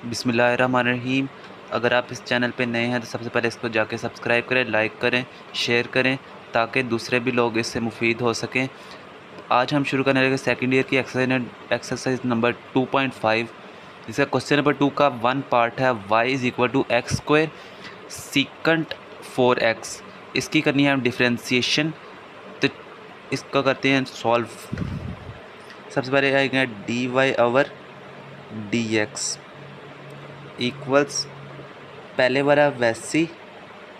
बिस्मिल्लाहिर्रहमानिर्रहीम। अगर आप इस चैनल पे नए हैं तो सबसे पहले इसको जाके सब्सक्राइब करें, लाइक करें, शेयर करें ताकि दूसरे भी लोग इससे मुफीद हो सकें। आज हम शुरू करने लगे सेकंड ईयर की एक्सरसाइज नंबर 2.5, जिसका क्वेश्चन नंबर 2 का 1 पार्ट है y is equal to x square secant 4x। इसकी करनी है हम डिफ्रेंसीशन, तो इसको करते हैं सॉल्व। सबसे पहले आएगा d y over d x equals पहले वाला वैसी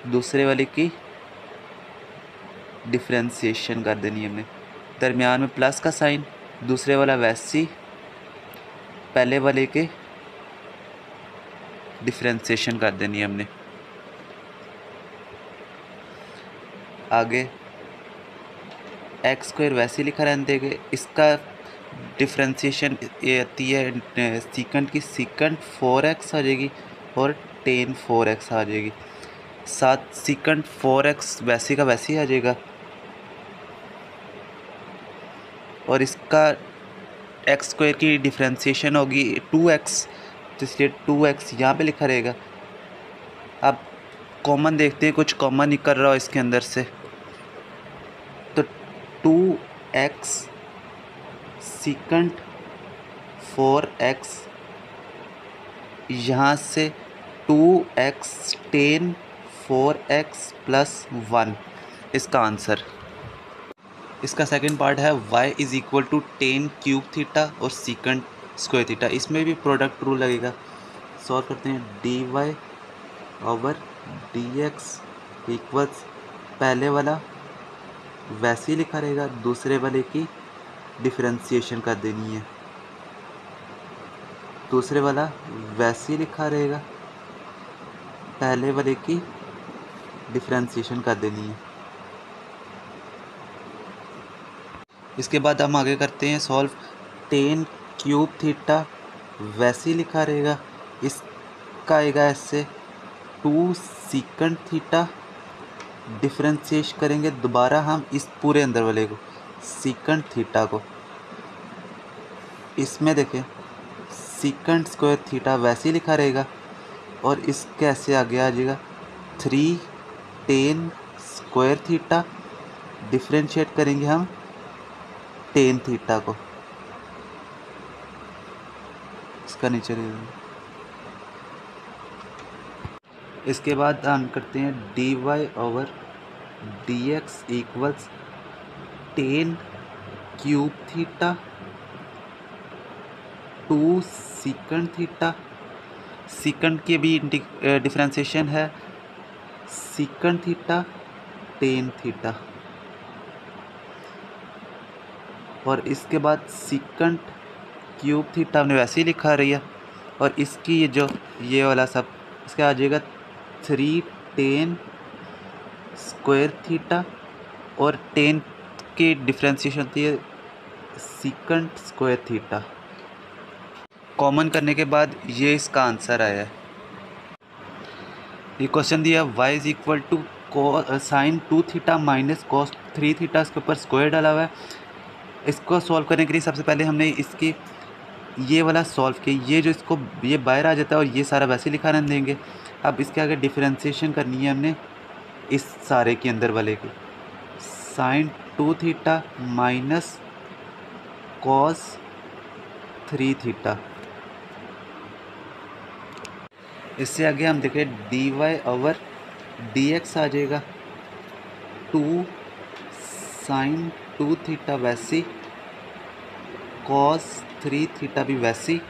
दूसरे वाले की डिफ्रेंशिएशन कर देनी है हमने। दरमियान में प्लस का साइन, दूसरे वाला वैसी पहले वाले के डिफ्रेंशिएशन कर देनी है हमने। आगे एक्स स्क्वायर वैसे लिखा रहने देंगे, इसका डिफ्रेंशिएशन ये आती है सीकंट की, सीकंट 4x आ जाएगी और टेन 4x आ जाएगी। साथ सीकंट 4x वैसे का वैसे ही आ जाएगा और इसका एक्स स्क्वायर की डिफ्रेंशिएशन होगी 2x, तो इसलिए 2x यहाँ पे लिखा रहेगा। अब कॉमन देखते हैं, कुछ कॉमन निकल रहा हो इसके अंदर से, तो 2x सीकंट 4x, यहाँ से 2x टेन 4x प्लस 1 इसका आंसर। इसका सेकंड पार्ट है y is equal to tan cube theta और सीकंट स्क्वायर थीटा। इसमें भी प्रोडक्ट रूल लगेगा। सॉल्व करते हैं। D y over d x equals पहले वाला वैसे ही लिखा रहेगा, दूसरे वाले की डिफ्रेंशिएशन कर देनी है। दूसरे वाला वैसे ही लिखा रहेगा, पहले वाले की डिफ्रेंशिएशन कर देनी है। इसके बाद हम आगे करते हैं सॉल्व। टेन क्यूब थीटा वैसे ही लिखा रहेगा, इसका आएगा ऐसे 2 सीकंट थीटा। डिफ्रेंशिएट करेंगे दोबारा हम इस पूरे अंदर वाले को, सीकंट थीटा को। इसमें देखें सीकंट स्क्वायर थीटा वैसे ही लिखा रहेगा और इसके ऐसे आगे आ जाएगा 3 टेन स्क्वायर थीटा। डिफ्रेंशिएट करेंगे हम टेन थीटा को, इसका नीचे इसके बाद हम करते हैं d y over d x equals ten cube theta 2 secant theta. Secant की भी डिफ्रेंशिएशन है, सीकंट थीटा टेन थीटा। और इसके बाद सीकंट क्यूब थीटा हमने वैसे ही लिखा रही है और इसकी ये वाला सब इसका आ जाएगा 3 टेन स्क्वायर थीटा और टेन की डिफ्रेंशिएशन होती है सीकंट स्क्वायर थीटा। कॉमन करने के बाद ये इसका आंसर आया है। ये क्वेश्चन दिया y is equal to sine 2 theta minus cos 3 theta, इसके ऊपर स्क्वायर डाला हुआ है। इसको सॉल्व करने के लिए सबसे पहले हमने इसकी ये वाला सॉल्व किया, ये जो इसको ये बाहर आ जाता है और ये सारा वैसे लिखा रहने देंगे। अब इसके आगे डिफ्रेंशिएशन करनी है हमने इस सारे के अंदर वाले की, sine 2 theta minus cos 3 theta. इससे आगे हम देखें d y over d x आ जाएगा 2 साइन 2 थीटा वैसी, कॉस 3 थीटा भी वैसी।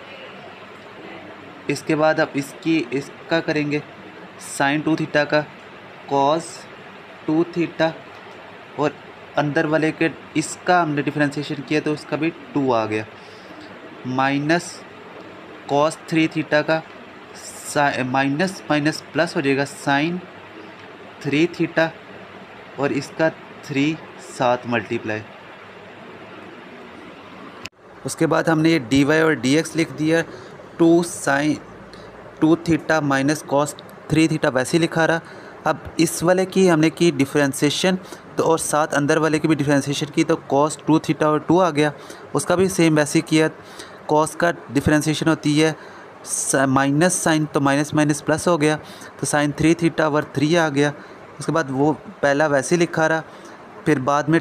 इसके बाद अब इसका करेंगे साइन 2 थीटा का कॉस 2 थीटा और अंदर वाले के इसका हमने डिफ्रेंशिएशन किया तो उसका भी 2 आ गया, माइनस कॉस 3 थीटा का माइनस माइनस प्लस हो जाएगा साइन 3 थीटा और इसका 3 साथ मल्टीप्लाई। उसके बाद हमने ये डी वाई और डी एक्स लिख दिया, 2 sine 2 theta minus cos 3 theta वैसे ही लिखा रहा। अब इस वाले की हमने की डिफ्रेंशिएशन तो और साथ अंदर वाले की भी डिफ्रेंशिएशन की तो कॉस 2 थीटा और 2 आ गया, उसका भी सेम वैसे ही किया। कॉस का डिफ्रेंशिएशन होती है माइनस साइन तो माइनस माइनस प्लस हो गया, तो साइन 3 थीटा ओवर 3 आ गया। उसके बाद वो पहला वैसे ही लिखा रहा, फिर बाद में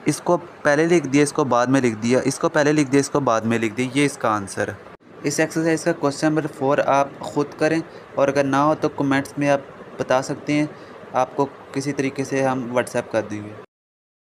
इसको पहले लिख दिया, इसको बाद में लिख दिया, इसको पहले लिख दिया, इसको बाद में लिख दिया। ये इसका आंसर है। इस एक्सरसाइज का क्वेश्चन नंबर 4 आप ख़ुद करें, और अगर ना हो तो कमेंट्स में आप बता सकते हैं, आपको किसी तरीके से हम व्हाट्सएप कर देंगे।